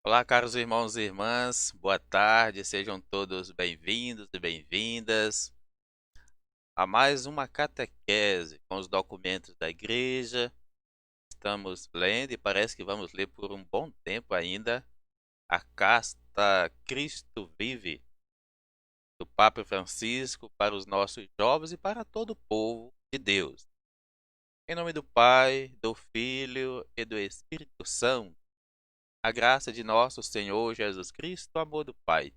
Olá, caros irmãos e irmãs, boa tarde, sejam todos bem-vindos e bem-vindas a mais uma catequese com os documentos da igreja. Estamos lendo e parece que vamos ler por um bom tempo ainda a Carta Cristo Vive do Papa Francisco para os nossos jovens e para todo o povo de Deus. Em nome do Pai, do Filho e do Espírito Santo, a graça de nosso Senhor Jesus Cristo, o amor do Pai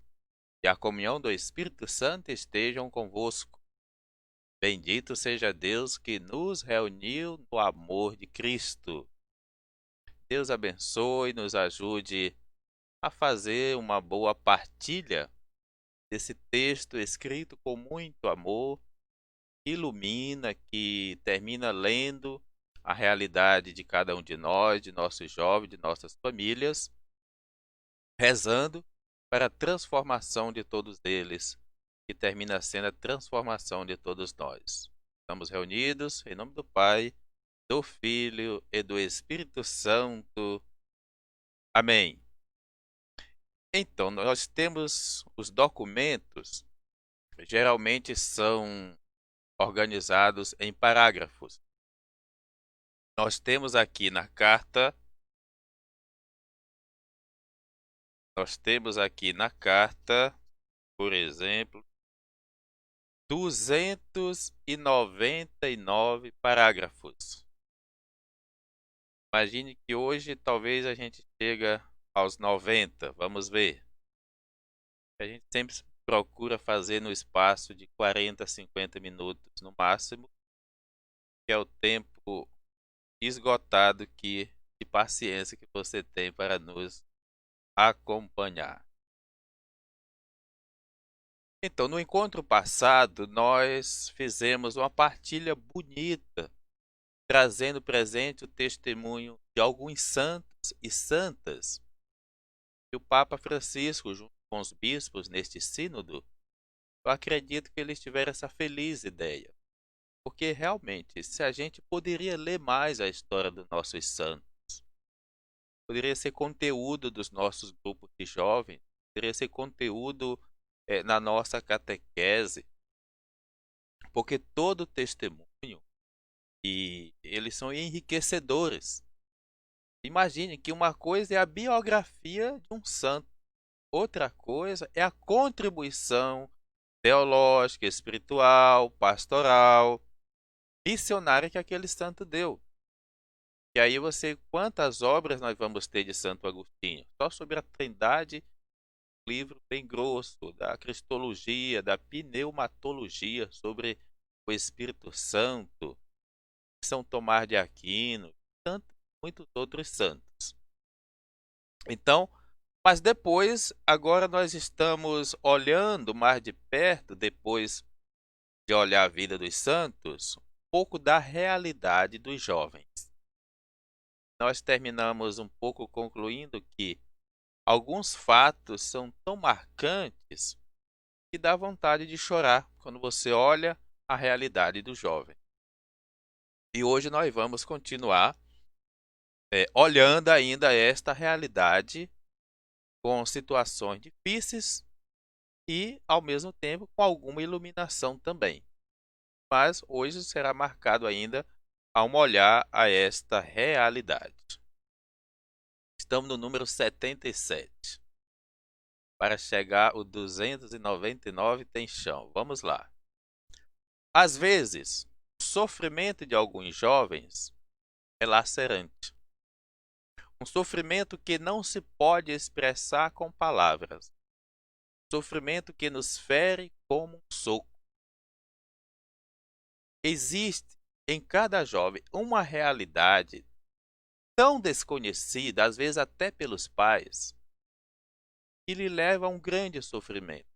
e a comunhão do Espírito Santo estejam convosco. Bendito seja Deus que nos reuniu no amor de Cristo. Deus abençoe e nos ajude a fazer uma boa partilha desse texto escrito com muito amor, que ilumina, que termina lendo a realidade de cada um de nós, de nossos jovens, de nossas famílias, rezando para a transformação de todos eles, que termina sendo a transformação de todos nós. Estamos reunidos em nome do Pai, do Filho e do Espírito Santo. Amém. Então, nós temos os documentos, geralmente são organizados em parágrafos. Nós temos aqui na carta, por exemplo, 299 parágrafos. Imagine que hoje talvez a gente chega aos 90, vamos ver. A gente sempre procura fazer no espaço de 40 a 50 minutos no máximo, que é o tempo esgotado de paciência que você tem para nos acompanhar. Então, no encontro passado, nós fizemos uma partilha bonita, trazendo presente o testemunho de alguns santos e santas que o Papa Francisco, junto com os bispos neste sínodo, eu acredito que eles tiveram essa feliz ideia. Porque realmente, se a gente poderia ler mais a história dos nossos santos, poderia ser conteúdo dos nossos grupos de jovens, poderia ser conteúdo na nossa catequese, porque todo testemunho, e eles são enriquecedores. Imagine que uma coisa é a biografia de um santo, outra coisa é a contribuição teológica, espiritual, pastoral, missionária que aquele santo deu. E aí quantas obras nós vamos ter de Santo Agostinho? Só sobre a Trindade, um livro bem grosso, da Cristologia, da Pneumatologia, sobre o Espírito Santo, São Tomás de Aquino, muitos outros santos. Então, mas depois, agora nós estamos olhando mais de perto, depois de olhar a vida dos santos, um pouco da realidade dos jovens. Nós terminamos um pouco concluindo que alguns fatos são tão marcantes que dá vontade de chorar quando você olha a realidade do jovem. E hoje nós vamos continuar olhando ainda esta realidade com situações difíceis e, ao mesmo tempo, com alguma iluminação também. Mas hoje será marcado ainda a um olhar a esta realidade. Estamos no número 77. Para chegar o 299 tem chão. Vamos lá. Às vezes, o sofrimento de alguns jovens é lacerante. Um sofrimento que não se pode expressar com palavras. Sofrimento que nos fere como um soco. Existe em cada jovem uma realidade tão desconhecida, às vezes até pelos pais, que lhe leva a um grande sofrimento.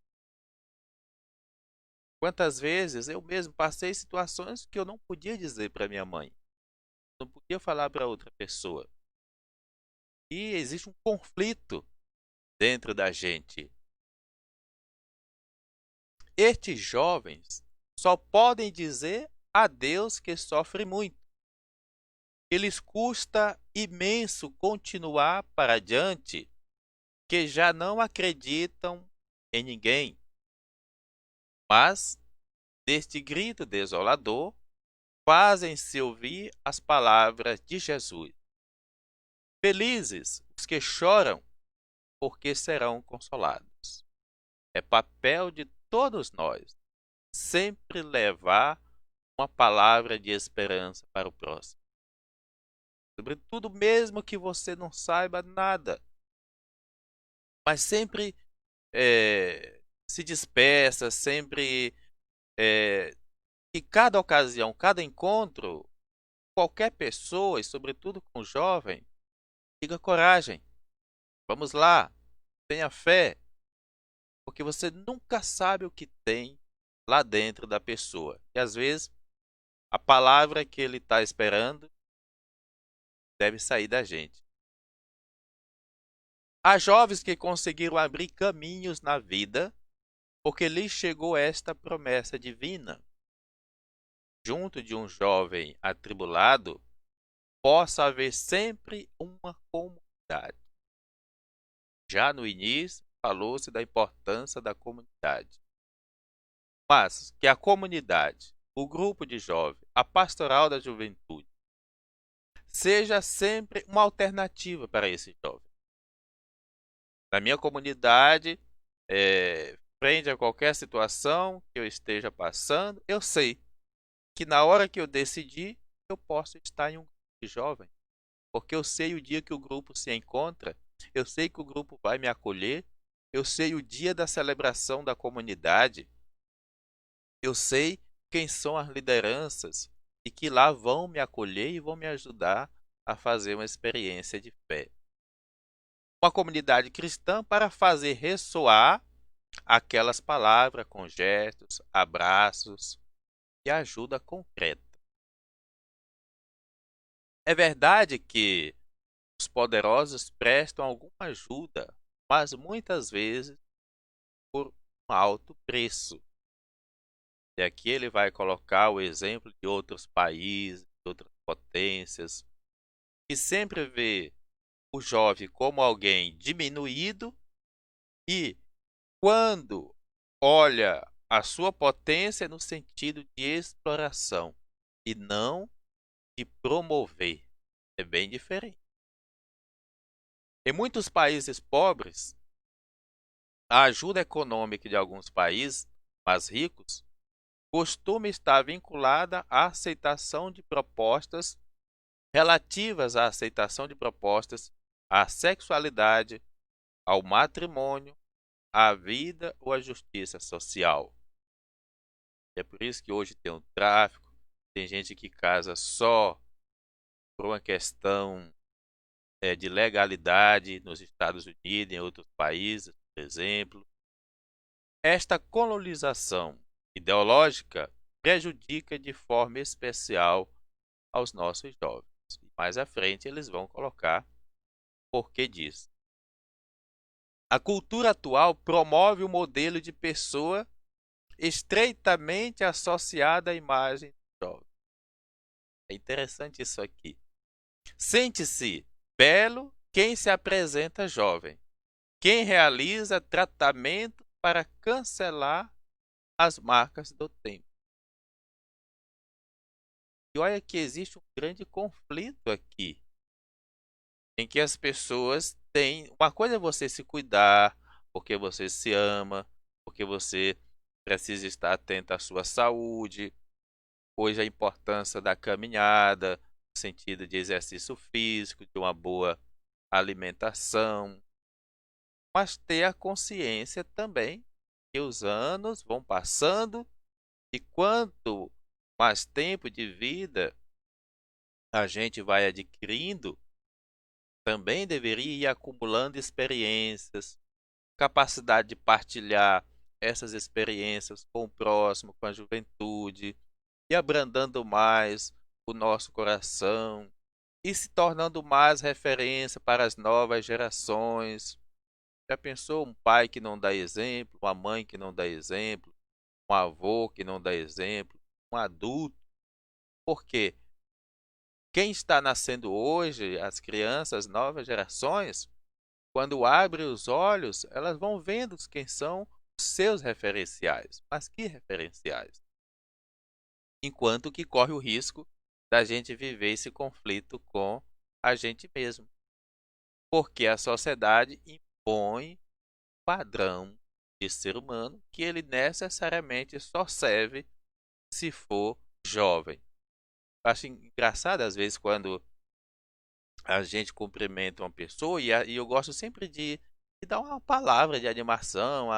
Quantas vezes eu mesmo passei situações que eu não podia dizer para minha mãe, não podia falar para outra pessoa. E existe um conflito dentro da gente. Estes jovens só podem dizer a Deus que sofre muito. Eles custa imenso continuar para adiante que já não acreditam em ninguém, mas, deste grito desolador, fazem-se ouvir as palavras de Jesus. Felizes os que choram, porque serão consolados. É papel de todos nós sempre levar uma palavra de esperança para o próximo. Sobretudo, mesmo que você não saiba nada, mas sempre se despeça, sempre que cada ocasião, cada encontro, qualquer pessoa, e sobretudo com o jovem, diga coragem, vamos lá, tenha fé, porque você nunca sabe o que tem lá dentro da pessoa. E às vezes a palavra que ele está esperando deve sair da gente. Há jovens que conseguiram abrir caminhos na vida porque lhes chegou esta promessa divina. Junto de um jovem atribulado, possa haver sempre uma comunidade. Já no início, falou-se da importância da comunidade. Mas que a comunidade, o grupo de jovens, a pastoral da juventude, seja sempre uma alternativa para esse jovem. Na minha comunidade, frente a qualquer situação que eu esteja passando, eu sei que na hora que eu decidir, eu posso estar em um grupo de jovem, porque eu sei o dia que o grupo se encontra, eu sei que o grupo vai me acolher, eu sei o dia da celebração da comunidade, eu sei quem são as lideranças e que lá vão me acolher e vão me ajudar a fazer uma experiência de fé. Uma comunidade cristã para fazer ressoar aquelas palavras com gestos, abraços e ajuda concreta. É verdade que os poderosos prestam alguma ajuda, mas muitas vezes por um alto preço. E aqui ele vai colocar o exemplo de outros países, de outras potências, que sempre vê o jovem como alguém diminuído e, quando olha a sua potência no sentido de exploração e não de promover, é bem diferente. Em muitos países pobres, a ajuda econômica de alguns países mais ricos costuma estar vinculada à aceitação de propostas relativas à aceitação de propostas à sexualidade, ao matrimônio, à vida ou à justiça social. É por isso que hoje tem um tráfico, tem gente que casa só por uma questão de legalidade nos Estados Unidos, em outros países, por exemplo. Esta colonização ideológica prejudica de forma especial aos nossos jovens. Mais à frente eles vão colocar porquê disso. A cultura atual promove o modelo de pessoa estreitamente associada à imagem do jovem. É interessante isso aqui. Sente-se belo quem se apresenta jovem, quem realiza tratamento para cancelar as marcas do tempo. E olha que existe um grande conflito aqui, em que as pessoas têm. Uma coisa é você se cuidar, porque você se ama, porque você precisa estar atento à sua saúde. Hoje a importância da caminhada, no sentido de exercício físico, de uma boa alimentação, mas ter a consciência também que os anos vão passando e quanto mais tempo de vida a gente vai adquirindo, também deveria ir acumulando experiências, capacidade de partilhar essas experiências com o próximo, com a juventude, e abrandando mais o nosso coração e se tornando mais referência para as novas gerações. Já pensou um pai que não dá exemplo, uma mãe que não dá exemplo, um avô que não dá exemplo, um adulto? Por quê? Quem está nascendo hoje, as crianças, as novas gerações, Quando abrem os olhos, elas vão vendo quem são os seus referenciais. Mas que referenciais? Enquanto que corre o risco da gente viver esse conflito com a gente mesmo. Porque a sociedade impõe um padrão de ser humano que ele necessariamente só serve se for jovem. Eu acho engraçado às vezes quando a gente cumprimenta uma pessoa e eu gosto sempre de dar uma palavra de animação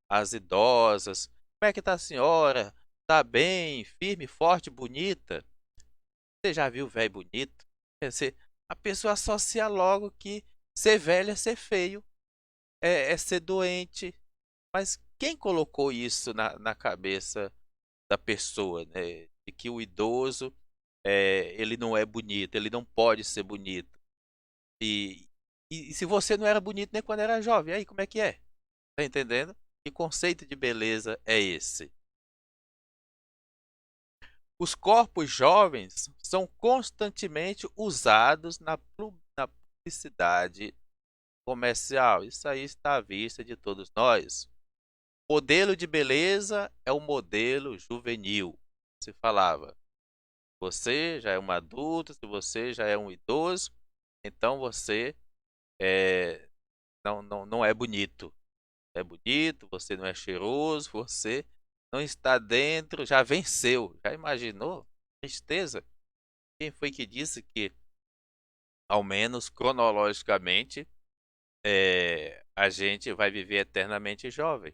às idosas. Como é que tá a senhora? Tá bem, firme, forte, bonita? Você já viu velho bonito? Quer dizer, a pessoa associa logo que ser velho é ser feio, é ser doente. Mas quem colocou isso na cabeça da pessoa, né? De que o idoso ele não é bonito, ele não pode ser bonito. E, e se você não era bonito nem quando era jovem, aí como é que é? Tá entendendo? Que conceito de beleza é esse? Os corpos jovens são constantemente usados na publicidade comercial. Isso aí está à vista de todos nós. Modelo de beleza é o modelo juvenil. Se falava, você já é um adulto, se você já é um idoso, então você é, não é bonito. É bonito, você não é cheiroso, você não está dentro, já venceu. Já imaginou? Tristeza. Quem foi que disse que, ao menos cronologicamente, a gente vai viver eternamente jovem?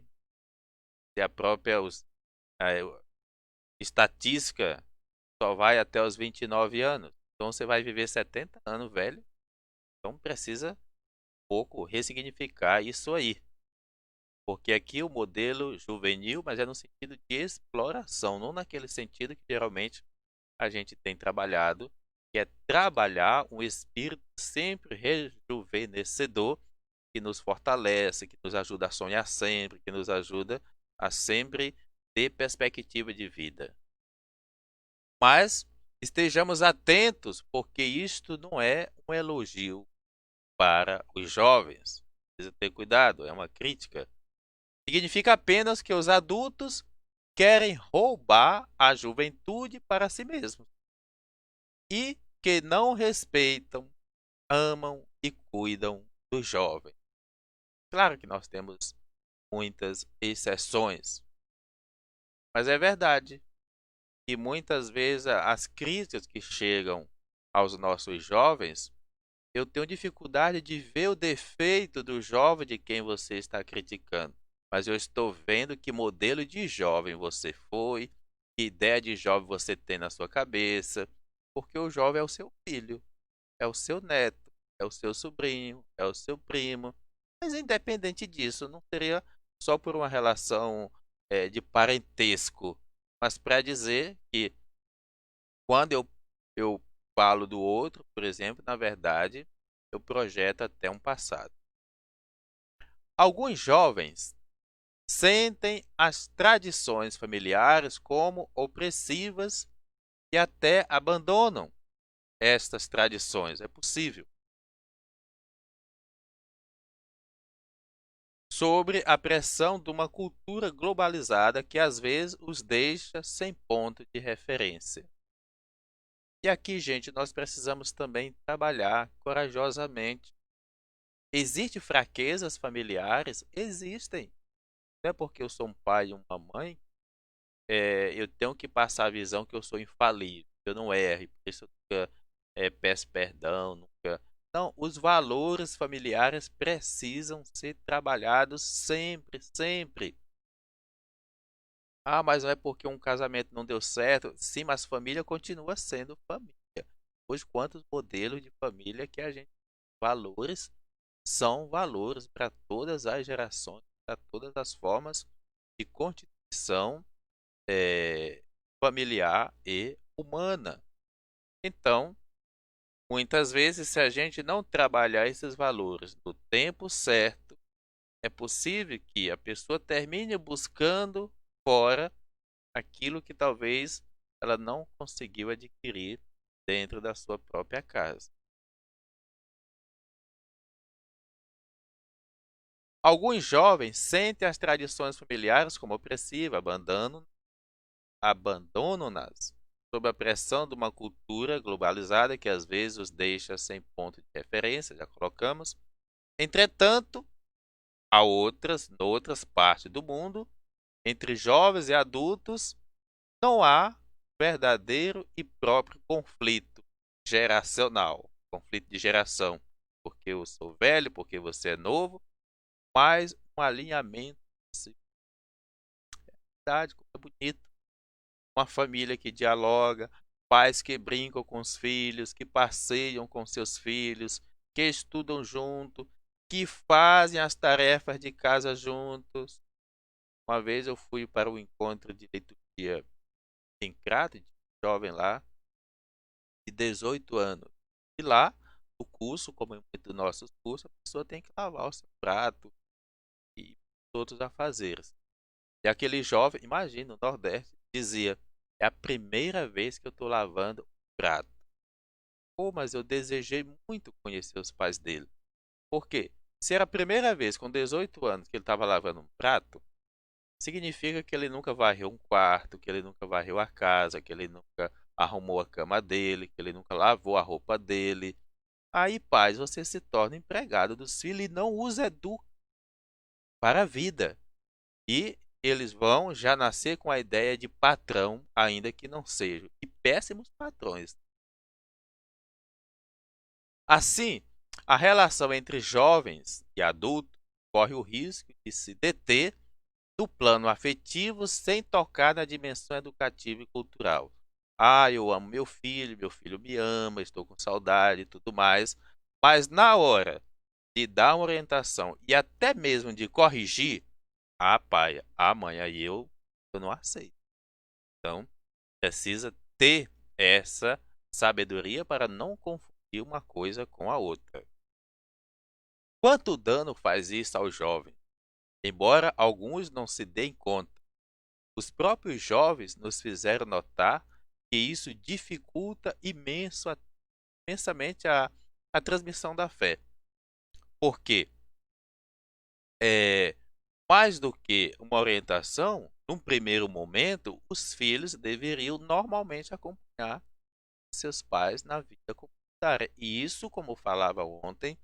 Se a própria a estatística só vai até os 29 anos. Então você vai viver 70 anos velho. Então precisa um pouco ressignificar isso aí. Porque aqui o modelo juvenil, mas é no sentido de exploração, não naquele sentido que geralmente a gente tem trabalhado, que é trabalhar um espírito sempre rejuvenescedor, que nos fortalece, que nos ajuda a sonhar sempre, que nos ajuda a sempre ter perspectiva de vida. Mas estejamos atentos, porque isto não é um elogio para os jovens. Precisa ter cuidado, é uma crítica. Significa apenas que os adultos querem roubar a juventude para si mesmos e que não respeitam, amam e cuidam dos jovens. Claro que nós temos muitas exceções, mas é verdade que muitas vezes as críticas que chegam aos nossos jovens, eu tenho dificuldade de ver o defeito do jovem de quem você está criticando. Mas eu estou vendo que modelo de jovem você foi, que ideia de jovem você tem na sua cabeça, porque o jovem é o seu filho, é o seu neto, é o seu sobrinho, é o seu primo. Mas independente disso, não seria só por uma relação de parentesco, mas para dizer que quando eu falo do outro, por exemplo, na verdade, eu projeto até um passado. Alguns jovens sentem as tradições familiares como opressivas e até abandonam estas tradições. É possível. Sobre a pressão de uma cultura globalizada que às vezes os deixa sem ponto de referência. E aqui, gente, nós precisamos também trabalhar corajosamente. Existem fraquezas familiares? Existem. Não é porque eu sou um pai e uma mãe, eu tenho que passar a visão que eu sou infalível, que eu não erro, por isso eu nunca peço perdão, nunca. Não, os valores familiares precisam ser trabalhados sempre, sempre. Ah, mas não é porque um casamento não deu certo. Sim, mas família continua sendo família. Hoje, quantos modelos de família que a gente. Valores são valores para todas as gerações, para todas as formas de constituição familiar e humana. Então, muitas vezes, se a gente não trabalhar esses valores no tempo certo, é possível que a pessoa termine buscando fora aquilo que talvez ela não conseguiu adquirir dentro da sua própria casa. Alguns jovens sentem as tradições familiares como opressivas, abandonam-nas sob a pressão de uma cultura globalizada que às vezes os deixa sem ponto de referência, já colocamos. Entretanto, noutras partes do mundo, entre jovens e adultos, não há verdadeiro e próprio conflito geracional, conflito de geração, porque eu sou velho, porque você é novo, mas um alinhamento de cidade, como é bonito, uma família que dialoga, pais que brincam com os filhos, que passeiam com seus filhos, que estudam junto, que fazem as tarefas de casa juntos. Uma vez eu fui para um encontro de liturgia em Crato, de um jovem lá, de 18 anos. E lá, o curso, como em muitos dos nossos cursos, a pessoa tem que lavar o seu prato e outros afazeres. E aquele jovem, imagina, no Nordeste, dizia: é a primeira vez que eu estou lavando o prato. Pô, mas eu desejei muito conhecer os pais dele. Por quê? Se era a primeira vez com 18 anos que ele estava lavando um prato, significa que ele nunca varreu um quarto, que ele nunca varreu a casa, que ele nunca arrumou a cama dele, que ele nunca lavou a roupa dele. Aí, pais, você se torna empregado dos filhos e não os educa para a vida. E eles vão já nascer com a ideia de patrão, ainda que não sejam, e péssimos patrões. Assim, a relação entre jovens e adultos corre o risco de se deter no plano afetivo sem tocar na dimensão educativa e cultural. Ah, eu amo meu filho me ama, estou com saudade e tudo mais, mas na hora de dar uma orientação e até mesmo de corrigir, ah, pai, ah, mãe, aí eu não aceito. Então, precisa ter essa sabedoria para não confundir uma coisa com a outra. Quanto dano faz isso ao jovem? Embora alguns não se deem conta, os próprios jovens nos fizeram notar que isso dificulta imensamente a transmissão da fé. Porque é, mais do que uma orientação, num primeiro momento, os filhos deveriam normalmente acompanhar seus pais na vida comunitária. E isso, como falava ontem,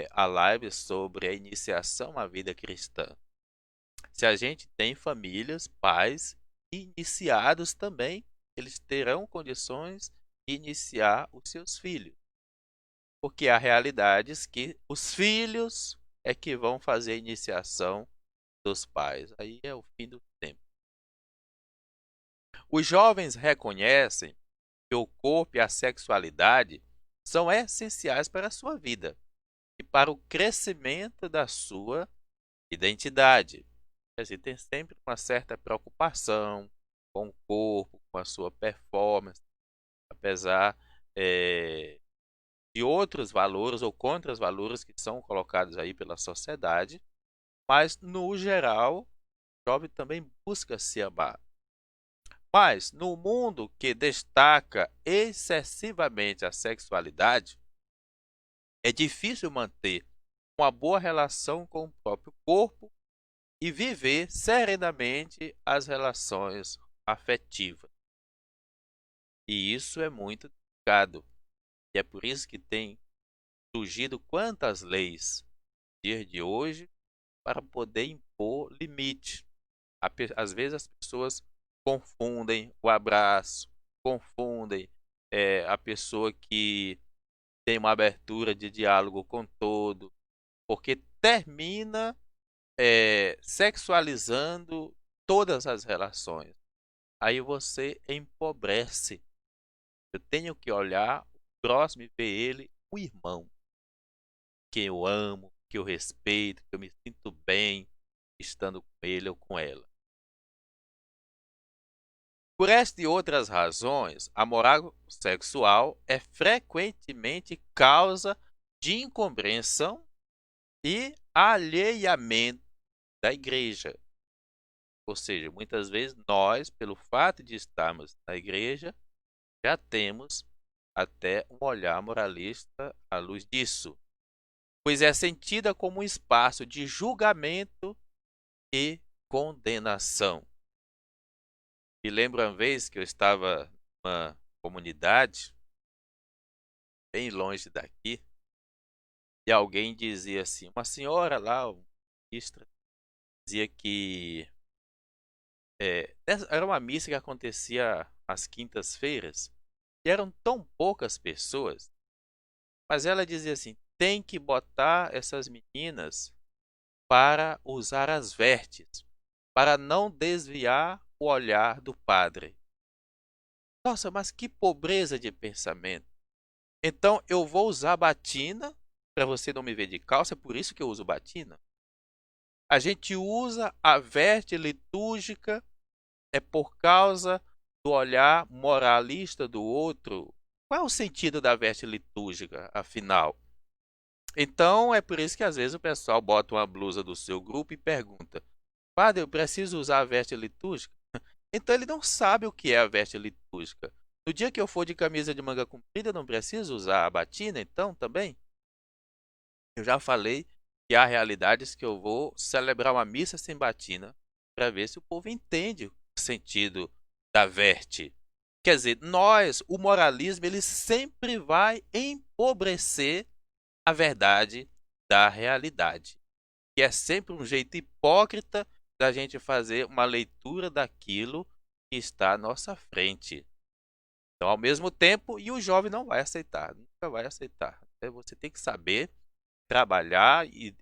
a live sobre a iniciação à vida cristã. Se a gente tem famílias, pais iniciados também, eles terão condições de iniciar os seus filhos. Porque há realidades que os filhos é que vão fazer a iniciação dos pais. Aí é o fim do tempo. Os jovens reconhecem que o corpo e a sexualidade são essenciais para a sua vida e para o crescimento da sua identidade. Quer dizer, tem sempre uma certa preocupação com o corpo, com a sua performance, apesar de outros valores ou contra-valores que são colocados aí pela sociedade, mas no geral, o jovem também busca se amar. Mas no mundo que destaca excessivamente a sexualidade, é difícil manter uma boa relação com o próprio corpo e viver serenamente as relações afetivas. E isso é muito delicado. E é por isso que tem surgido quantas leis no dia de hoje para poder impor limite. Às vezes as pessoas confundem o abraço, confundem a pessoa que tem uma abertura de diálogo com todo, porque termina sexualizando todas as relações. Aí você empobrece. Eu tenho que olhar o próximo e ver ele um irmão, que eu amo, que eu respeito, que eu me sinto bem estando com ele ou com ela. Por esta e outras razões, a moral sexual é frequentemente causa de incompreensão e alheamento da igreja. Ou seja, muitas vezes nós, pelo fato de estarmos na igreja, já temos até um olhar moralista à luz disso. pois é sentida como um espaço de julgamento e condenação. Me lembro uma vez que eu estava numa comunidade, bem longe daqui, e alguém dizia assim, uma senhora lá, uma ministra, dizia que era uma missa que acontecia às quintas-feiras, e eram tão poucas pessoas, mas ela dizia assim, tem que botar essas meninas para usar as vestes, para não desviar o olhar do padre. Nossa, mas que pobreza de pensamento. Então eu vou usar batina para você não me ver de calça, é por isso que eu uso batina. A gente usa a veste litúrgica é por causa do olhar moralista do outro. Qual é o sentido da veste litúrgica, afinal? Então é por isso que às vezes o pessoal bota uma blusa do seu grupo e pergunta: Padre, eu preciso usar a veste litúrgica? Então ele não sabe o que é a veste litúrgica. No dia que eu for de camisa de manga comprida, eu não preciso usar a batina, então também? Eu já falei que há realidades que eu vou celebrar uma missa sem batina para ver se o povo entende o sentido da veste. Quer dizer, o moralismo, ele sempre vai empobrecer a verdade da realidade, que é sempre um jeito hipócrita da gente fazer uma leitura daquilo que está à nossa frente. Então, ao mesmo tempo, e o jovem não vai aceitar, nunca vai aceitar. Você tem que saber trabalhar e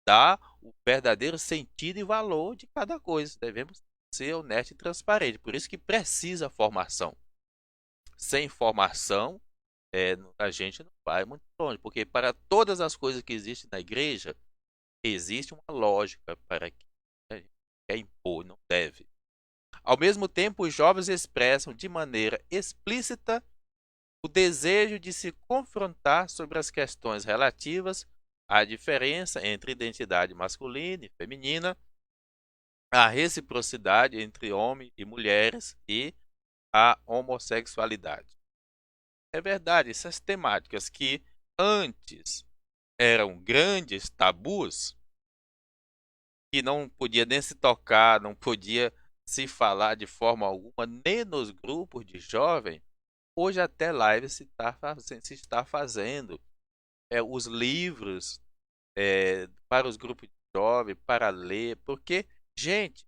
dar o verdadeiro sentido e valor de cada coisa. Devemos ser honestos e transparentes. Por isso que precisa formação. Sem formação, a gente não vai muito longe, porque para todas as coisas que existem na igreja, existe uma lógica para que a gente quer impor, não deve. Ao mesmo tempo, os jovens expressam de maneira explícita o desejo de se confrontar sobre as questões relativas à diferença entre identidade masculina e feminina, a reciprocidade entre homens e mulheres e a homossexualidade. É verdade, essas temáticas que antes eram grandes tabus, que não podia nem se tocar, não podia se falar de forma alguma, nem nos grupos de jovens, hoje até live se está fazendo. Os livros para os grupos de jovens, para ler, porque, gente,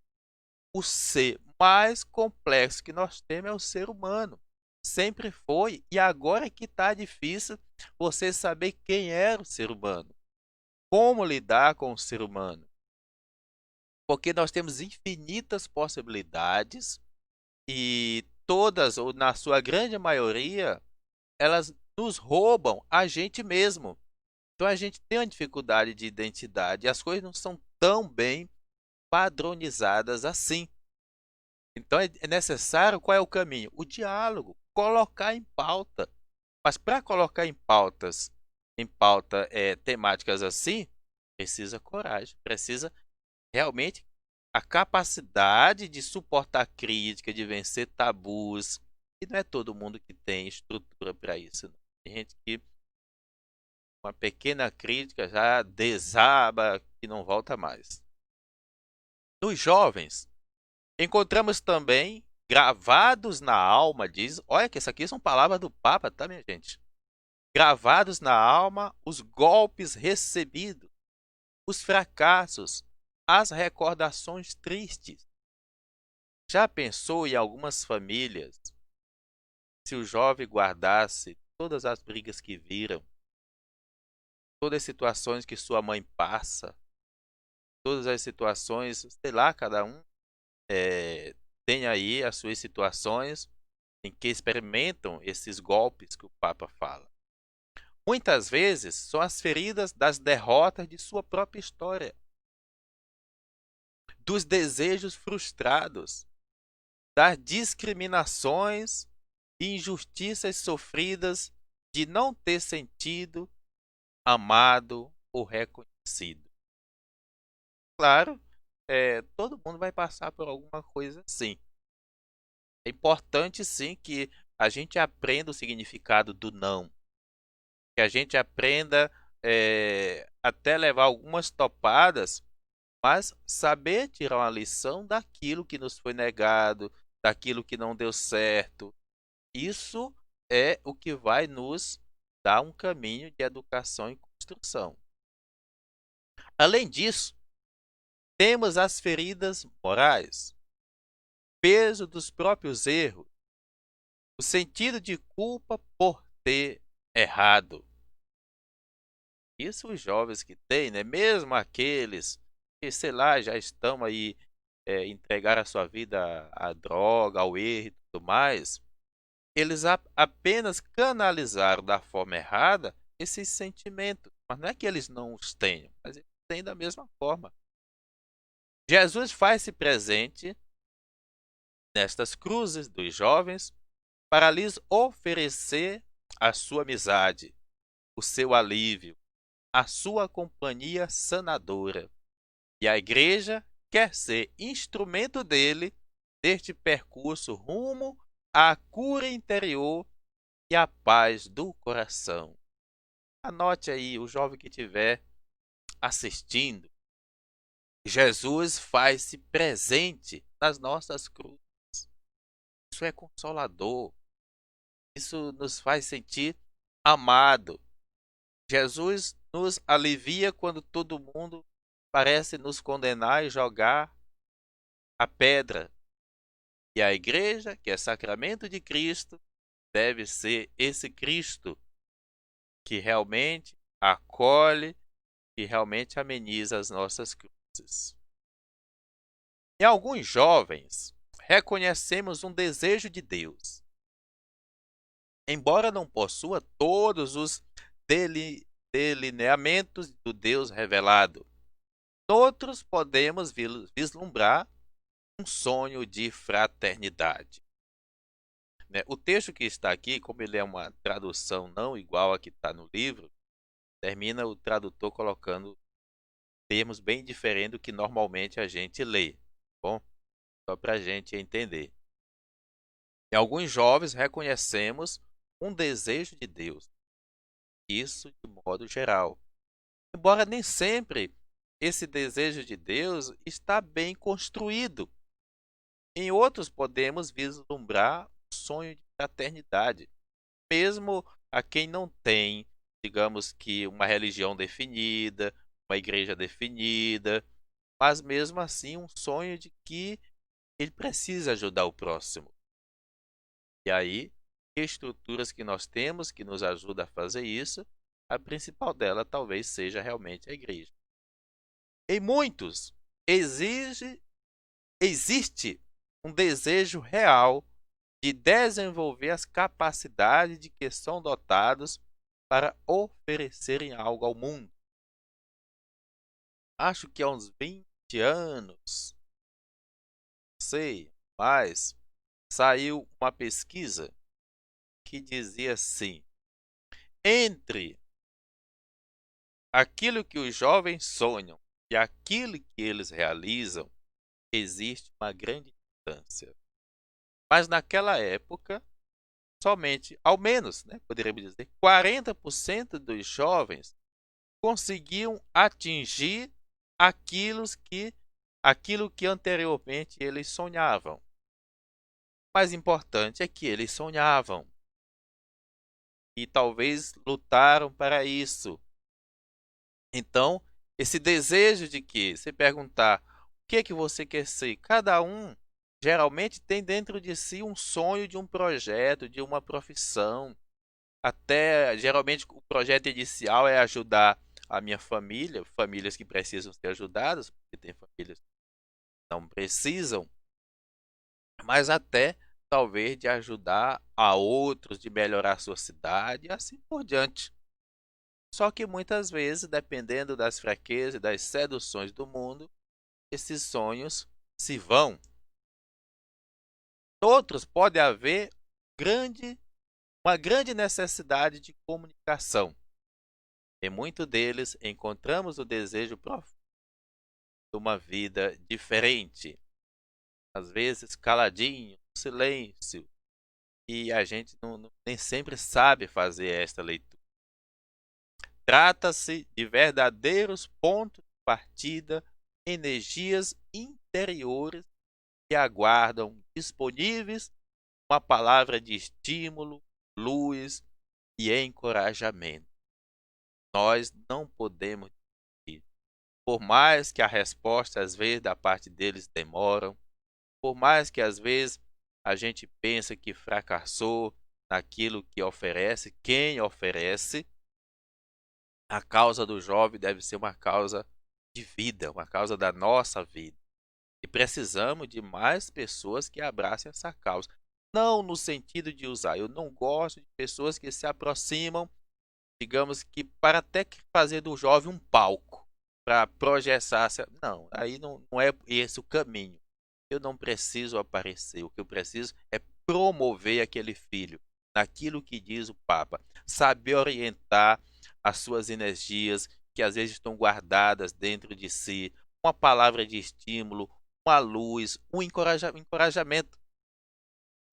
o ser mais complexo que nós temos é o ser humano. Sempre foi, e agora é que está difícil você saber quem era o ser humano, como lidar com o ser humano. Porque nós temos infinitas possibilidades e todas, ou na sua grande maioria, elas nos roubam a gente mesmo. Então a gente tem uma dificuldade de identidade e as coisas não são tão bem padronizadas assim. Então é necessário, qual é o caminho? O diálogo, colocar em pauta. Mas para colocar em pauta temáticas assim, precisa coragem, precisa realmente a capacidade de suportar crítica, de vencer tabus. E não é todo mundo que tem estrutura para isso. Não. Tem gente que uma pequena crítica já desaba, que não volta mais. Nos jovens, encontramos também gravados na alma, diz, olha que isso aqui são palavras do Papa, tá, minha gente? Gravados na alma os golpes recebidos, os fracassos, as recordações tristes. Já pensou em algumas famílias se o jovem guardasse todas as brigas que viram, todas as situações que sua mãe passa, todas as situações, sei lá, cada um tem aí as suas situações em que experimentam esses golpes que o Papa fala. Muitas vezes são as feridas das derrotas de sua própria história, dos desejos frustrados, das discriminações e injustiças sofridas de não ter sentido, amado ou reconhecido. Claro, todo mundo vai passar por alguma coisa assim. É importante sim que a gente aprenda o significado do não, que a gente aprenda até levar algumas topadas, mas saber tirar uma lição daquilo que nos foi negado, daquilo que não deu certo. Isso é o que vai nos dar um caminho de educação e construção. Além disso, temos as feridas morais, peso dos próprios erros, o sentido de culpa por ter errado. Isso os jovens que têm, né? Mesmo aqueles que, sei lá, já estão aí, entregar a sua vida à droga, ao erro e tudo mais, eles apenas canalizaram da forma errada esses sentimentos. Mas não é que eles não os tenham, mas eles têm da mesma forma. Jesus faz-se presente nestas cruzes dos jovens para lhes oferecer a sua amizade, o seu alívio, a sua companhia sanadora. E a igreja quer ser instrumento dele neste percurso rumo à cura interior e à paz do coração. Anote aí, o jovem que estiver assistindo, Jesus faz-se presente nas nossas cruzes. Isso é consolador. Isso nos faz sentir amado. Jesus nos alivia quando todo mundo parece nos condenar e jogar a pedra. E a igreja, que é sacramento de Cristo, deve ser esse Cristo que realmente acolhe, que realmente ameniza as nossas cruzes. Em alguns jovens, reconhecemos um desejo de Deus. Embora não possua todos os delineamentos do Deus revelado, outros podemos vislumbrar um sonho de fraternidade. O texto que está aqui, como ele é uma tradução não igual a que está no livro, termina o tradutor colocando termos bem diferentes do que normalmente a gente lê. Bom, só para a gente entender. Em alguns jovens reconhecemos um desejo de Deus. Isso de modo geral. Embora nem sempre esse desejo de Deus está bem construído. Em outros podemos vislumbrar um sonho de fraternidade, mesmo a quem não tem, digamos que, uma religião definida, uma igreja definida, mas mesmo assim um sonho de que ele precisa ajudar o próximo. E aí, estruturas que nós temos que nos ajudam a fazer isso, a principal dela talvez seja realmente a igreja. Em muitos, existe um desejo real de desenvolver as capacidades de que são dotados para oferecerem algo ao mundo. Acho que há uns 20 anos, não sei, mas saiu uma pesquisa que dizia assim: entre aquilo que os jovens sonham e aquilo que eles realizam, existe uma grande distância. Mas naquela época, somente, ao menos, poderíamos dizer, 40% dos jovens conseguiam atingir aquilo que anteriormente eles sonhavam. O mais importante é que eles sonhavam e talvez lutaram para isso. Então, esse desejo de que, se perguntar o que é que você quer ser, cada um geralmente tem dentro de si um sonho de um projeto, de uma profissão. Até geralmente o projeto inicial é ajudar a minha família, famílias que precisam ser ajudadas, porque tem famílias que não precisam, mas até talvez de ajudar a outros, de melhorar a sua cidade e assim por diante. Só que muitas vezes, dependendo das fraquezas e das seduções do mundo, esses sonhos se vão. Outros pode haver uma grande necessidade de comunicação. Em muitos deles encontramos o desejo profundo de uma vida diferente, às vezes caladinho, silêncio, e a gente nem sempre sabe fazer esta leitura. Trata-se de verdadeiros pontos de partida, energias interiores que aguardam disponíveis uma palavra de estímulo, luz e encorajamento. Nós não podemos desistir. Por mais que a resposta às vezes da parte deles demoram, por mais que às vezes a gente pense que fracassou naquilo que oferece, quem oferece, a causa do jovem deve ser uma causa de vida, uma causa da nossa vida. E precisamos de mais pessoas que abracem essa causa. Não no sentido de usar. Eu não gosto de pessoas que se aproximam, digamos que para até fazer do jovem um palco, para projetar. Não, aí não é esse o caminho. Eu não preciso aparecer. O que eu preciso é promover aquele filho naquilo que diz o Papa. Saber orientar as suas energias que às vezes estão guardadas dentro de si. Uma palavra de estímulo, uma luz, um encorajamento.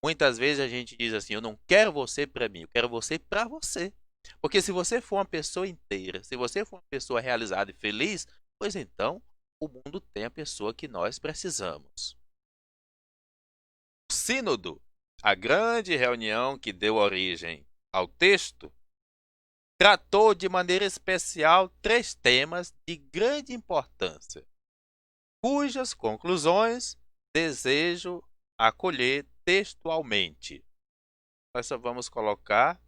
Muitas vezes a gente diz assim: eu não quero você para mim, eu quero você para você. Porque se você for uma pessoa inteira, se você for uma pessoa realizada e feliz, pois então o mundo tem a pessoa que nós precisamos. O Sínodo, a grande reunião que deu origem ao texto, tratou de maneira especial 3 temas de grande importância, cujas conclusões desejo acolher textualmente. Nós só vamos colocar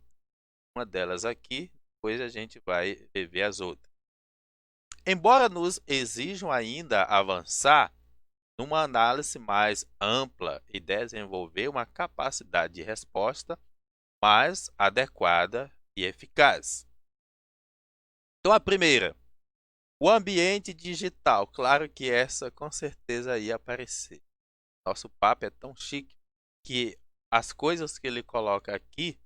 uma delas aqui, depois a gente vai ver as outras. Embora nos exijam ainda avançar numa análise mais ampla e desenvolver uma capacidade de resposta mais adequada e eficaz. Então, a primeira, o ambiente digital. Claro que essa com certeza ia aparecer. Nosso papo é tão chique que as coisas que ele coloca aqui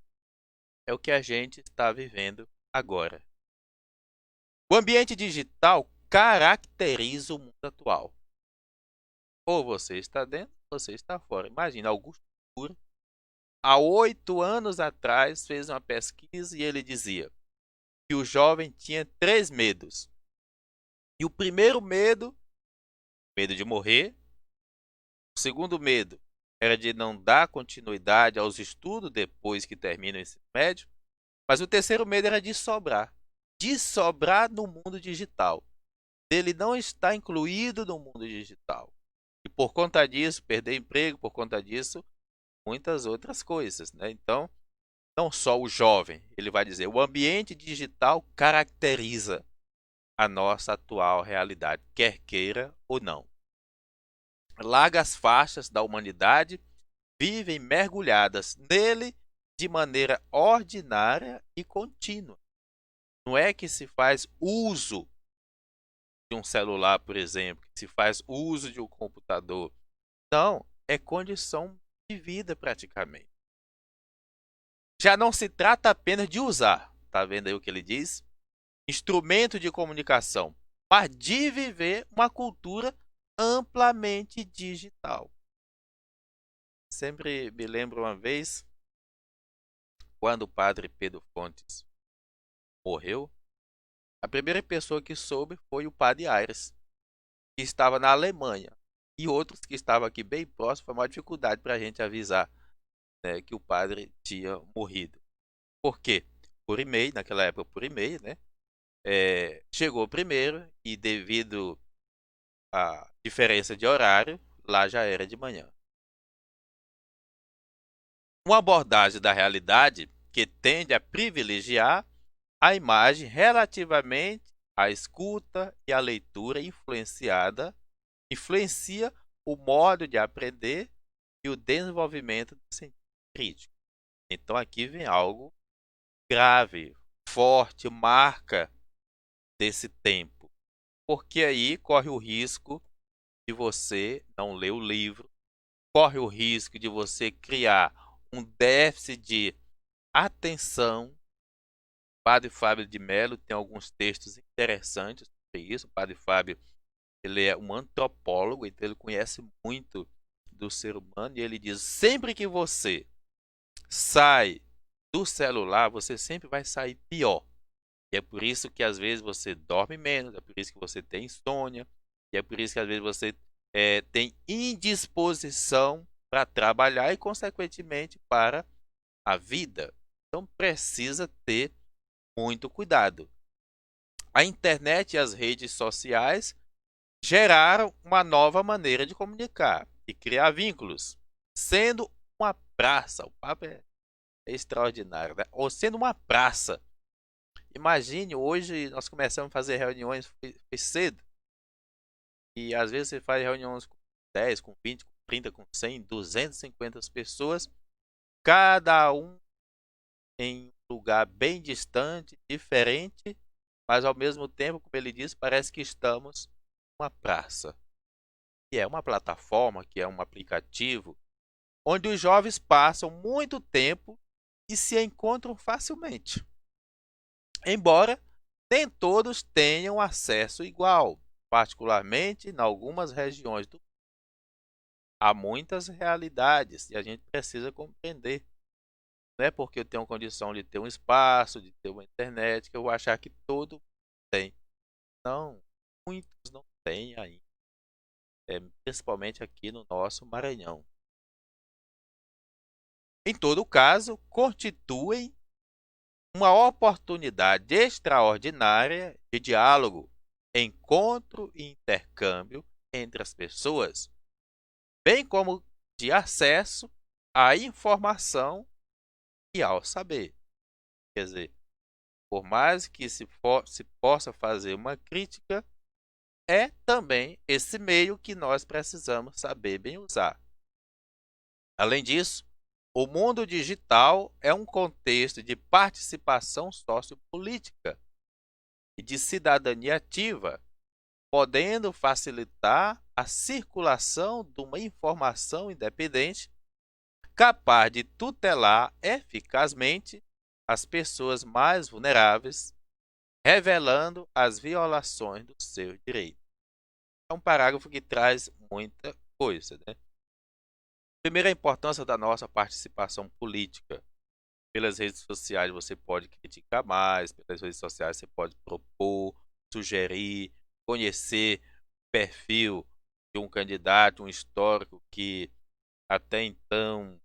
é o que a gente está vivendo agora. O ambiente digital caracteriza o mundo atual. Ou você está dentro, ou você está fora. Imagina, Augusto Cury, há 8 anos atrás, fez uma pesquisa e ele dizia que o jovem tinha 3 medos. E o primeiro medo, medo de morrer. O segundo medo era de não dar continuidade aos estudos depois que termina o ensino médio. Mas o terceiro medo era de sobrar. De sobrar no mundo digital. Dele não estar incluído no mundo digital. E por conta disso, perder emprego, por conta disso, muitas outras coisas, né? Então, não só o jovem, ele vai dizer, o ambiente digital caracteriza a nossa atual realidade, quer queira ou não. Largas faixas da humanidade vivem mergulhadas nele de maneira ordinária e contínua. Não é que se faz uso de um celular, por exemplo, que se faz uso de um computador. Não, é condição de vida praticamente. Já não se trata apenas de usar, tá vendo aí o que ele diz? Instrumento de comunicação, mas de viver uma cultura amplamente digital. Sempre me lembro uma vez, quando o padre Pedro Fontes morreu, a primeira pessoa que soube foi o padre Aires, que estava na Alemanha. E outros que estavam aqui bem próximos, foi uma dificuldade para a gente avisar, né, que o padre tinha morrido. Por quê? Por e-mail, naquela época por e-mail, né? Chegou primeiro e devido à diferença de horário, lá já era de manhã. Uma abordagem da realidade que tende a privilegiar a imagem relativamente à escuta e à leitura influencia o modo de aprender e o desenvolvimento do sentido crítico. Então aqui vem algo grave, forte, marca desse tempo. Porque aí corre o risco de você não ler o livro, corre o risco de você criar um déficit de atenção. O Padre Fábio de Mello tem alguns textos interessantes sobre isso. O Padre Fábio, ele é um antropólogo, então ele conhece muito do ser humano e ele diz: sempre que você sai do celular, você sempre vai sair pior. E é por isso que às vezes você dorme menos, é por isso que você tem insônia, e é por isso que às vezes você tem indisposição para trabalhar e, consequentemente, para a vida. Então precisa ter muito cuidado. A internet e as redes sociais geraram uma nova maneira de comunicar e criar vínculos, sendo uma praça. O papo é extraordinário, né? Ou sendo uma praça. Imagine, hoje nós começamos a fazer reuniões foi cedo, e às vezes você faz reuniões com 10, com 20, com 30, com 100, 250 pessoas, cada um em um lugar bem distante, diferente, mas ao mesmo tempo, como ele disse, parece que estamos numa praça. Que é uma plataforma, que é um aplicativo, onde os jovens passam muito tempo e se encontram facilmente. Embora nem todos tenham acesso igual, particularmente em algumas regiões do mundo. Há muitas realidades e a gente precisa compreender. Não é porque eu tenho condição de ter um espaço, de ter uma internet, que eu vou achar que todo tem. Não, muitos não têm ainda, principalmente aqui no nosso Maranhão. Em todo caso, constituem uma oportunidade extraordinária de diálogo, encontro e intercâmbio entre as pessoas, bem como de acesso à informação e ao saber. Quer dizer, por mais que se possa fazer uma crítica, é também esse meio que nós precisamos saber bem usar. Além disso, o mundo digital é um contexto de participação sociopolítica e de cidadania ativa, podendo facilitar a circulação de uma informação independente capaz de tutelar eficazmente as pessoas mais vulneráveis, revelando as violações dos seus direitos. É um parágrafo que traz muita coisa, né? Primeiro, a importância da nossa participação política. Pelas redes sociais você pode criticar mais, pelas redes sociais você pode propor, sugerir, conhecer o perfil de um candidato, um histórico que até então,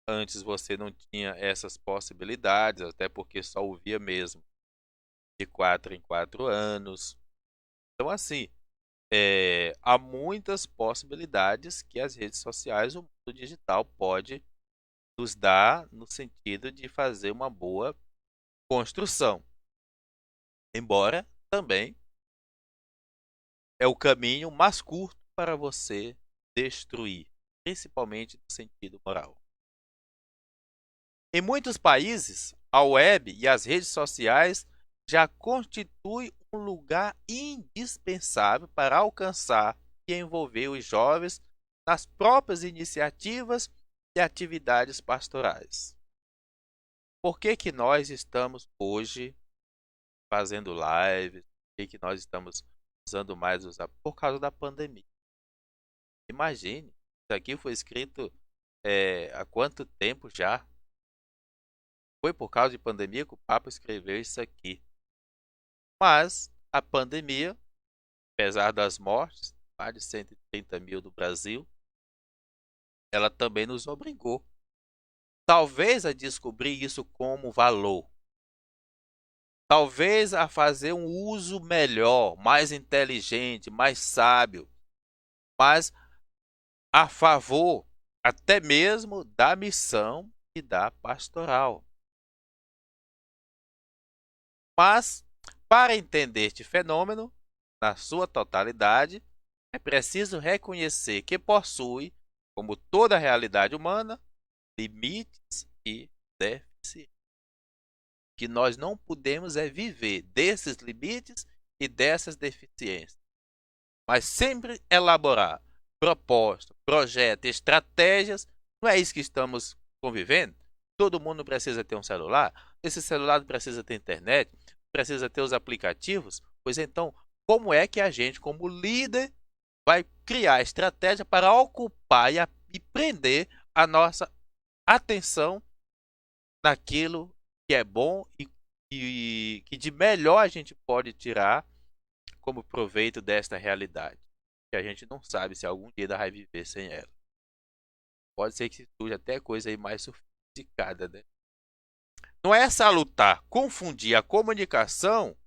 antes você não tinha essas possibilidades, até porque só ouvia mesmo de 4 em 4 anos. Então, assim, há muitas possibilidades que as redes sociais, o mundo digital pode nos dar no sentido de fazer uma boa construção. Embora também é o caminho mais curto para você destruir, principalmente no sentido moral. Em muitos países, a web e as redes sociais já constituem um lugar indispensável para alcançar e envolver os jovens nas próprias iniciativas e atividades pastorais. Por que nós estamos hoje fazendo lives? Por que nós estamos usando mais por causa da pandemia? Imagine, isso aqui foi escrito há quanto tempo já? Foi por causa de pandemia que o Papa escreveu isso aqui. Mas a pandemia, apesar das mortes, mais de 130 mil do Brasil, ela também nos obrigou, talvez a descobrir isso como valor, talvez a fazer um uso melhor, mais inteligente, mais sábio, mas a favor até mesmo da missão e da pastoral. Mas, para entender este fenômeno, na sua totalidade, é preciso reconhecer que possui, como toda realidade humana, limites e déficits. Que nós não podemos viver desses limites e dessas deficiências, mas sempre elaborar proposta, projeto, estratégias. Não é isso que estamos convivendo? Todo mundo precisa ter um celular, esse celular precisa ter internet, precisa ter os aplicativos. Pois então, como é que a gente, como líder, vai criar estratégia para ocupar e prender a nossa atenção naquilo que é bom e e que de melhor a gente pode tirar como proveito desta realidade, que a gente não sabe se algum dia ainda vai viver sem ela. Pode ser que surja até coisa aí mais sofisticada, né? Não é salutar confundir a comunicação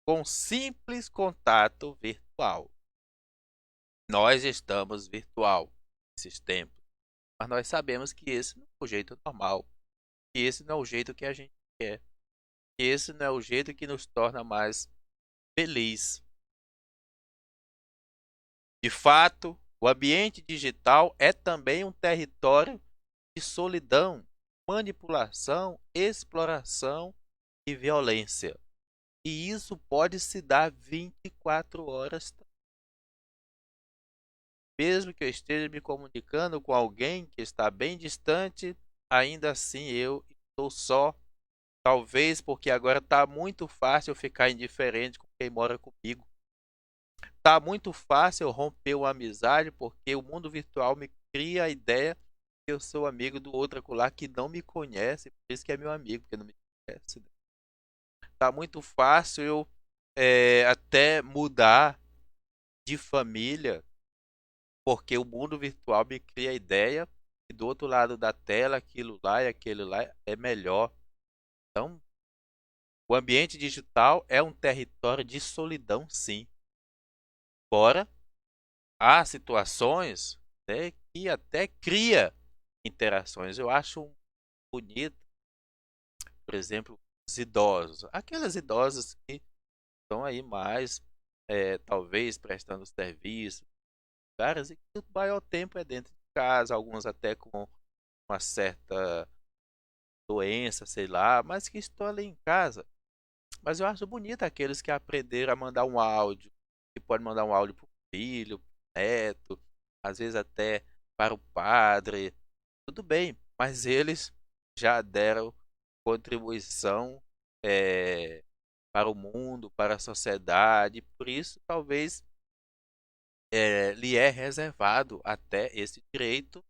com simples contato virtual. Nós estamos virtual nesses tempos, mas nós sabemos que esse não é o jeito normal, que esse não é o jeito que a gente quer, que esse não é o jeito que nos torna mais feliz. De fato, o ambiente digital é também um território de solidão, manipulação, exploração e violência. E isso pode se dar 24 horas. Mesmo que eu esteja me comunicando com alguém que está bem distante, ainda assim eu estou só. Talvez porque agora está muito fácil eu ficar indiferente com quem mora comigo. Está muito fácil eu romper uma amizade porque o mundo virtual me cria a ideia que eu sou amigo do outro acolá que não me conhece, por isso que é meu amigo, porque não me conhece. Está muito fácil eu até mudar de família porque o mundo virtual me cria a ideia que do outro lado da tela aquilo lá e aquele lá é melhor. Então, o ambiente digital é um território de solidão, sim. Embora há situações, né, que até cria interações. Eu acho bonito, por exemplo, os idosos. Aquelas idosas que estão aí mais, talvez, prestando serviço, caras, e que o maior tempo é dentro de casa, alguns até com uma certa doença, sei lá, mas que estão ali em casa. Mas eu acho bonito aqueles que aprenderam a mandar um áudio, que pode mandar um áudio para o filho, pro neto, às vezes até para o padre. Tudo bem, mas eles já deram contribuição para o mundo, para a sociedade, por isso talvez lhe é reservado até esse direito,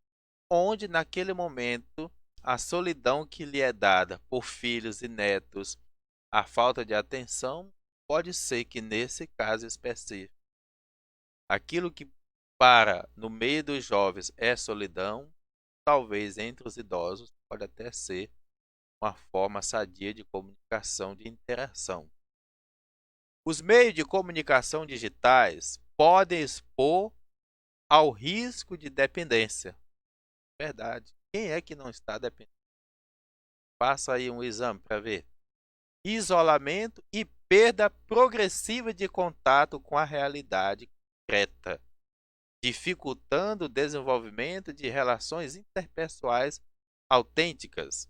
onde naquele momento a solidão que lhe é dada por filhos e netos, a falta de atenção, pode ser que nesse caso específico, aquilo que para no meio dos jovens é solidão, talvez entre os idosos pode até ser uma forma sadia de comunicação, de interação. Os meios de comunicação digitais podem expor ao risco de dependência. Verdade. Quem é que não está dependente? Faça aí um exame para ver. Isolamento e perda progressiva de contato com a realidade concreta, dificultando o desenvolvimento de relações interpessoais autênticas.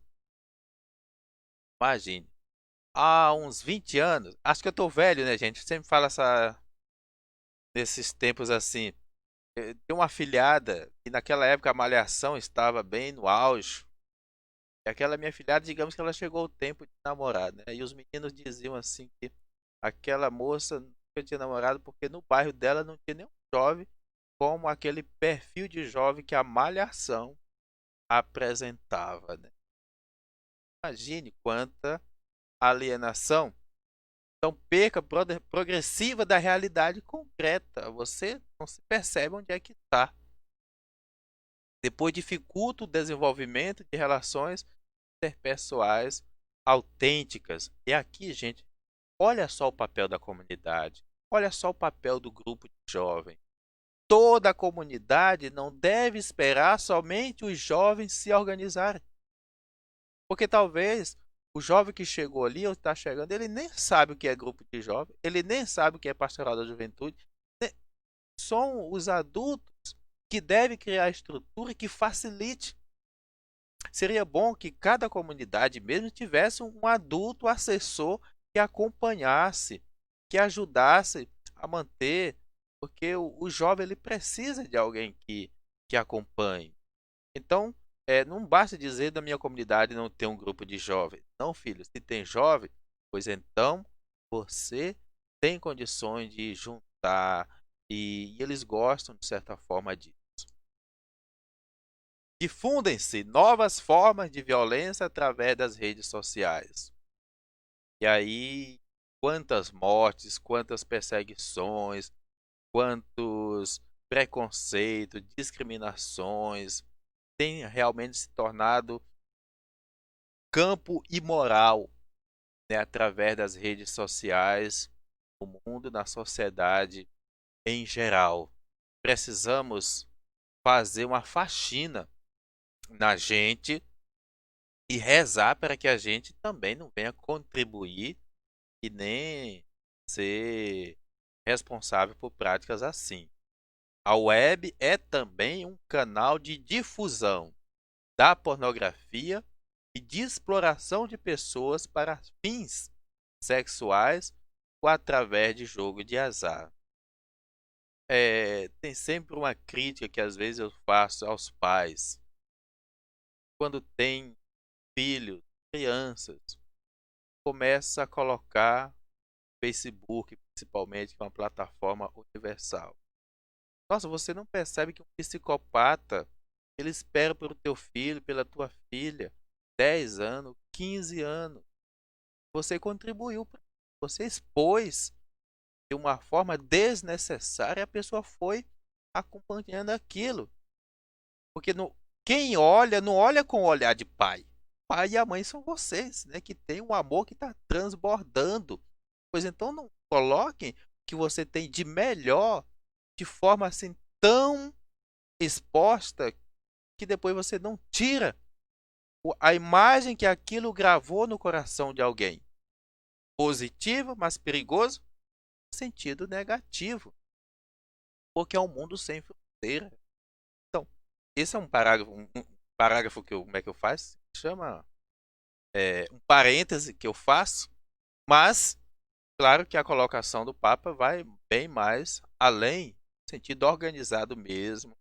Imagine, há uns 20 anos, acho que eu tô velho, né, gente? Sempre fala nesses tempos assim. Tem uma afilhada que naquela época a malhação estava bem no auge. E aquela minha afilhada, digamos que ela chegou o tempo de namorar, né? E os meninos diziam assim que aquela moça nunca tinha namorado porque no bairro dela não tinha nenhum jovem como aquele perfil de jovem que a malhação apresentava, né? Imagine quanta alienação. Então, perca progressiva da realidade concreta. Você não se percebe onde é que está. Depois dificulta o desenvolvimento de relações interpessoais autênticas. E aqui, gente, olha só o papel da comunidade. Olha só o papel do grupo de jovens. Toda a comunidade não deve esperar somente os jovens se organizarem. Porque talvez o jovem que chegou ali ou está chegando, ele nem sabe o que é grupo de jovens, ele nem sabe o que é pastoral da juventude. São os adultos que devem criar a estrutura que facilite. Seria bom que cada comunidade mesmo tivesse um adulto assessor que acompanhasse, que ajudasse a manter, porque o jovem ele precisa de alguém que acompanhe. Então, não basta dizer da minha comunidade não ter um grupo de jovens. Não, filho, se tem jovem, pois então você tem condições de juntar e eles gostam de certa forma disso. Difundem-se novas formas de violência através das redes sociais. E aí, quantas mortes, quantas perseguições, quantos preconceitos, discriminações, tem realmente se tornado campo imoral, né, através das redes sociais, no mundo, na sociedade em geral. Precisamos fazer uma faxina na gente e rezar para que a gente também não venha contribuir e nem ser responsável por práticas assim. A web é também um canal de difusão da pornografia e de exploração de pessoas para fins sexuais ou através de jogo de azar. Tem sempre uma crítica que às vezes eu faço aos pais. Quando tem filhos, crianças, começa a colocar Facebook, principalmente, que é uma plataforma universal. Nossa, você não percebe que um psicopata, ele espera pelo teu filho, pela tua filha, 10 anos, 15 anos. Você contribuiu, você expôs de uma forma desnecessária, a pessoa foi acompanhando aquilo. Porque quem olha, não olha com o olhar de pai. O pai e a mãe são vocês, né? Que tem um amor que está transbordando. Pois então não coloquem o que você tem de melhor de forma assim tão exposta que depois você não tira a imagem que aquilo gravou no coração de alguém. Positivo, mas perigoso, no sentido negativo. Porque é um mundo sem fronteira. Então, esse é um parágrafo que eu, como é que eu faço? Chama um parêntese que eu faço, mas claro que a colocação do Papa vai bem mais além, no sentido organizado mesmo,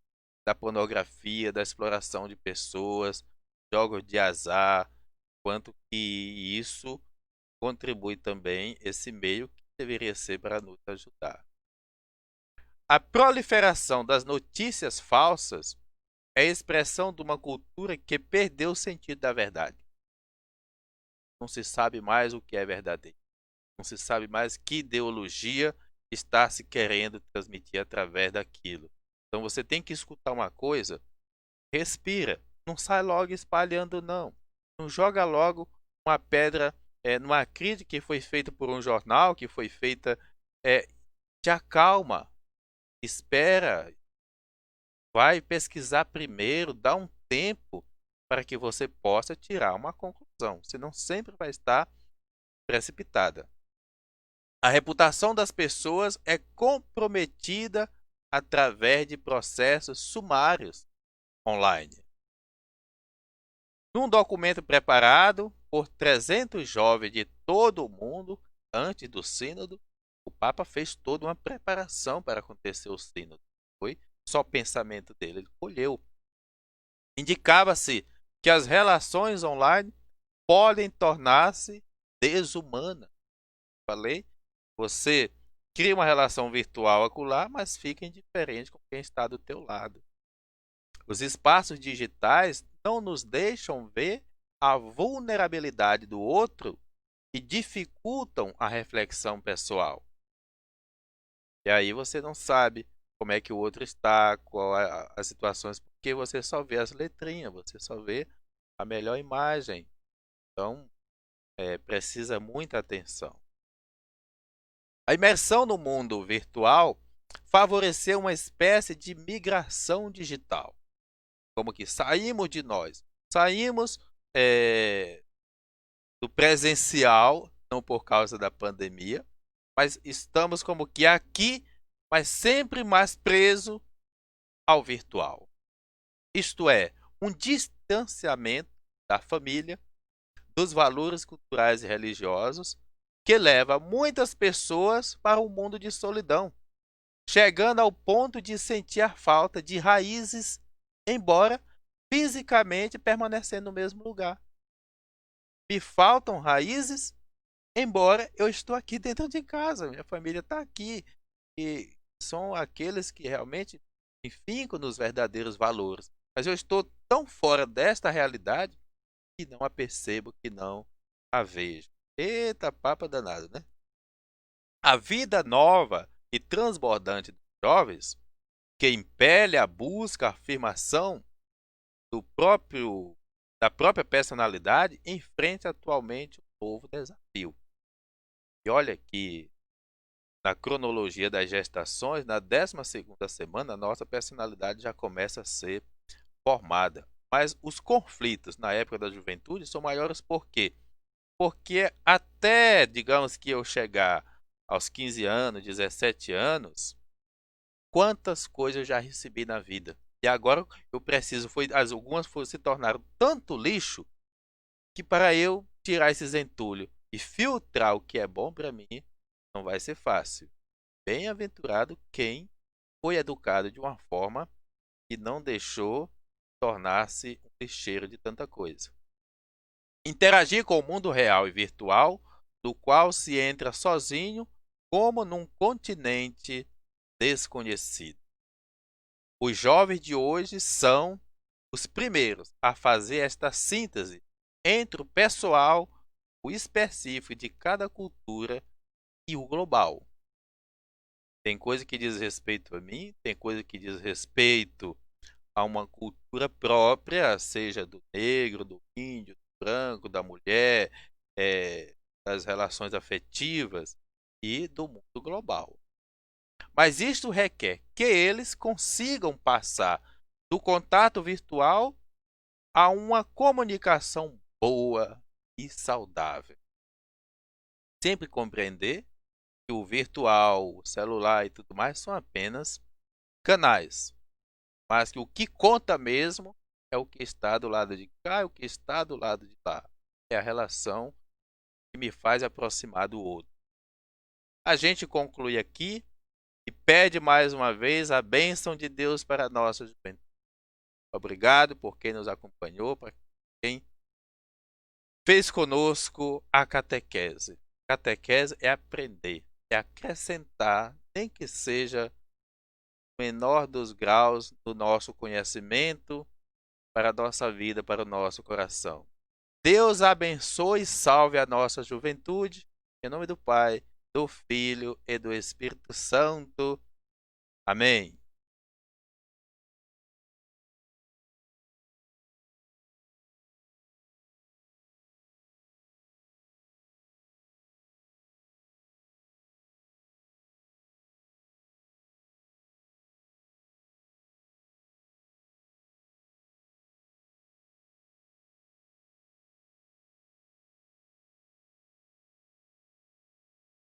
da pornografia, da exploração de pessoas, jogos de azar, quanto que isso contribui também esse meio que deveria ser para nos ajudar. A proliferação das notícias falsas é a expressão de uma cultura que perdeu o sentido da verdade. Não se sabe mais o que é verdadeiro. Não se sabe mais que ideologia está se querendo transmitir através daquilo. Então você tem que escutar uma coisa, respira, não sai logo espalhando não. Não joga logo uma pedra numa crítica que foi feita por um jornal, que foi feita, te acalma, espera, vai pesquisar primeiro, dá um tempo para que você possa tirar uma conclusão, senão sempre vai estar precipitada. A reputação das pessoas é comprometida através de processos sumários online. Num documento preparado por 300 jovens de todo o mundo antes do sínodo, o Papa fez toda uma preparação para acontecer o sínodo. Foi só pensamento dele, ele colheu. Indicava-se que as relações online podem tornar-se desumanas. Falei, você cria uma relação virtual acolá, mas fica indiferente com quem está do teu lado. Os espaços digitais não nos deixam ver a vulnerabilidade do outro e dificultam a reflexão pessoal. E aí você não sabe como é que o outro está, qual as situações, porque você só vê as letrinhas, você só vê a melhor imagem. Então, precisa muita atenção. A imersão no mundo virtual favoreceu uma espécie de migração digital. Como que saímos de nós, saímos do presencial, não por causa da pandemia, mas estamos como que aqui, mas sempre mais preso ao virtual. Isto é, um distanciamento da família, dos valores culturais e religiosos, que leva muitas pessoas para um mundo de solidão, chegando ao ponto de sentir a falta de raízes, embora fisicamente permanecendo no mesmo lugar. Me faltam raízes, embora eu estou aqui dentro de casa, minha família está aqui, e são aqueles que realmente fincam nos verdadeiros valores. Mas eu estou tão fora desta realidade que não a percebo, que não a vejo. Eita, papa danado, né? A vida nova e transbordante dos jovens, que impele a busca, a afirmação do próprio, da própria personalidade, enfrenta atualmente um novo desafio. E olha que na cronologia das gestações, na 12ª semana, a nossa personalidade já começa a ser formada. Mas os conflitos na época da juventude são maiores por quê? Porque até, digamos que eu chegar aos 15 anos, 17 anos, quantas coisas eu já recebi na vida. E agora eu preciso, algumas se tornaram tanto lixo que para eu tirar esses entulhos e filtrar o que é bom para mim, não vai ser fácil. Bem-aventurado quem foi educado de uma forma que não deixou tornar-se um lixeiro de tanta coisa. Interagir com o mundo real e virtual, do qual se entra sozinho, como num continente desconhecido. Os jovens de hoje são os primeiros a fazer esta síntese entre o pessoal, o específico de cada cultura e o global. Tem coisa que diz respeito a mim, tem coisa que diz respeito a uma cultura própria, seja do negro, do índio, do branco, da mulher, das relações afetivas e do mundo global. Mas isto requer que eles consigam passar do contato virtual a uma comunicação boa e saudável. Sempre compreender que o virtual, o celular e tudo mais são apenas canais, mas que o que conta mesmo é o que está do lado de cá e o que está do lado de lá. É a relação que me faz aproximar do outro. A gente conclui aqui e pede mais uma vez a bênção de Deus para a nossa juventude. Obrigado por quem nos acompanhou, para quem fez conosco a catequese. Catequese é aprender, é acrescentar, nem que seja o menor dos graus do nosso conhecimento para a nossa vida, para o nosso coração. Deus abençoe e salve a nossa juventude. Em nome do Pai, do Filho e do Espírito Santo. Amém.